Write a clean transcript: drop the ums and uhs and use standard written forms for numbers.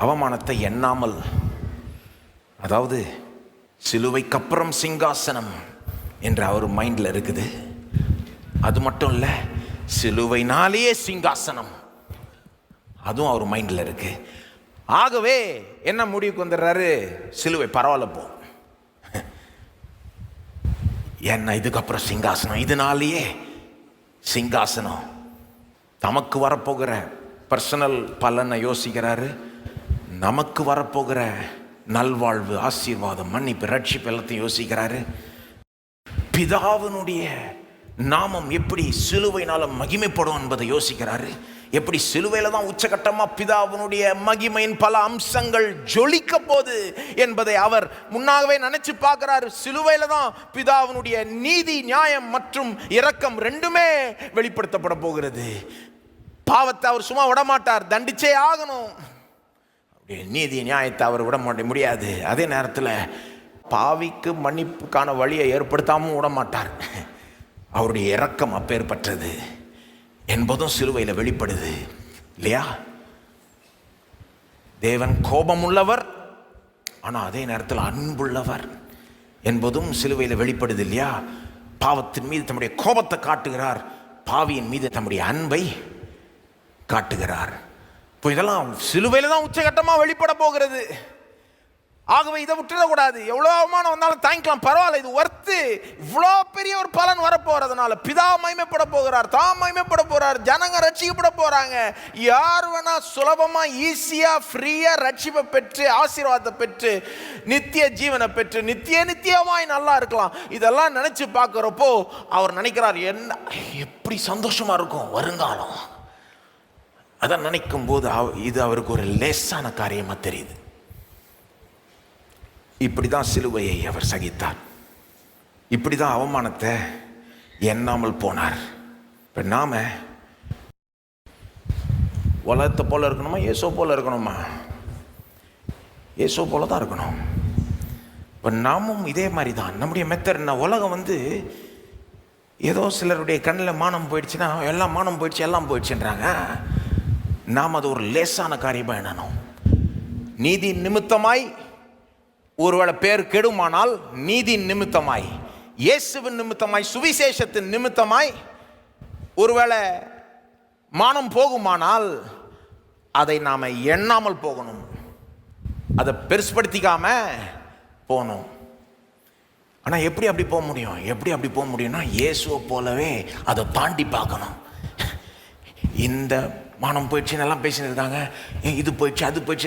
அவமானத்தை எண்ணாமல், அதாவது சிலுவைக்கு அப்புறம் சிங்காசனம் என்று அவர் மைண்டில் இருக்குது. அது மட்டும் இல்லை, சிலுவைனாலேயே சிங்காசனம், அதுவும் அவர் மைண்டில் இருக்கு. ஆகவே என்ன முடிவுக்கு வந்துடுறாரு? சிலுவை பரவாயில்ல போ, என்ன இதுக்கப்புறம் சிங்காசனம், இதனாலேயே சிங்காசனம். தமக்கு வரப்போகிற பர்சனல் பலனை யோசிக்கிறாரு, நமக்கு வரப்போகிற நல்வாழ்வு, ஆசீர்வாதம், மன்னிப்பு, ரட்சிப்பு எல்லாத்தையும் யோசிக்கிறாரு. பிதாவினுடைய நாமம் எப்படி சிலுவையினால மகிமைப்படும் என்பதை யோசிக்கிறாரு. எப்படி சிலுவையில தான் உச்சகட்டமா பிதாவினுடைய மகிமையின் பல அம்சங்கள் ஜொலிக்க போது என்பதை அவர் முன்னாகவே நினைச்சு பார்க்கிறார். சிலுவையில தான் பிதாவினுடைய நீதி, நியாயம் மற்றும் இரக்கம் ரெண்டுமே வெளிப்படுத்தப்பட போகிறது. பாவத்தை அவர் சும்மா விடமாட்டார், தண்டிச்சே ஆகணும். நீதி நியாயத்தை அவர் விட முடியாது. அதே நேரத்தில் பாவிக்கு மன்னிப்புக்கான வழியை ஏற்படுத்தாமல் விடமாட்டார். அவருடைய இரக்கம் அப்பேற்பட்டது என்பதும் சிலுவையில் வெளிப்படுது இல்லையா? தேவன் கோபம் உள்ளவர், ஆனால் அதே நேரத்தில் அன்புள்ளவர் என்பதும் சிலுவையில் வெளிப்படுது இல்லையா? பாவத்தின் மீது தம்முடைய கோபத்தை காட்டுகிறார், பாவியின் மீது தம்முடைய அன்பை காட்டுகிறார். இப்போ இதெல்லாம் சிலுவையில் தான் உச்சகட்டமாக வெளிப்பட போகிறது. ஆகவே இதை விட்டுடக்கூடாது. எவ்வளோ அவமானம் வந்தாலும் தாங்கிக்கலாம், பரவாயில்ல, இது ஒர்த்து. இவ்வளோ பெரிய ஒரு பலன் வரப்போறதுனால பிதா மகிமைப்பட போகிறார், தாம் மகிமைப்பட போகிறார், ஜனங்க ரட்சிக்கப்பட போகிறாங்க. யார் வேணா சுலபமாக, ஈஸியாக, ஃப்ரீயாக ரட்சிப்பை பெற்று, ஆசீர்வாதத்தை பெற்று, நித்திய ஜீவனை பெற்று, நித்தியமாய் நல்லா இருக்கலாம். இதெல்லாம் நினச்சி பார்க்குறப்போ அவர் நினைக்கிறார், என்ன எப்படி சந்தோஷமாக இருக்கும் வருங்காலம். அதை நினைக்கும் போது இது அவருக்கு ஒரு லேசான காரியமாக தெரியுது. இப்படி தான் சிலுவையை அவர் சகித்தார், இப்படி தான் அவமானத்தை எண்ணாமல் போனார். இப்போ நாம் உலகத்தை போல இருக்கணுமா, இயேசு போல இருக்கணுமா? இயேசு போல தான் இருக்கணும். இப்போ நாமும் இதே மாதிரி தான். நம்முடைய மெத்தட் என்ன? உலகம் ஏதோ சிலருடைய கண்ணில் மானம் போயிடுச்சுன்னா எல்லாம் மானம் போயிடுச்சு, எல்லாம் போயிடுச்சுன்றாங்க. நாம் அது ஒரு லேசான காரியமாக எண்ணணும். நீதி நிமித்தமாய் ஒருவேளை பேர் கெடுமானால், நீதி நிமித்தமாய், இயேசுவின் நிமித்தமாய், சுவிசேஷத்தின் நிமித்தமாய் ஒருவேளை மானம் போகுமானால் அதை நாம் எண்ணாமல் போகணும், அதை பெருசுப்படுத்திக்காம போகணும். ஆனால் எப்படி அப்படி போக முடியும்? எப்படி அப்படி போக முடியும்னா, இயேசுவை போலவே அதை தாண்டி பார்க்கணும். இந்த மானம் போயிடுச்சுன்னு எல்லாம் பேசிட்டு இருக்காங்க, இது போயிடுச்சு, அது போயிடுச்சு,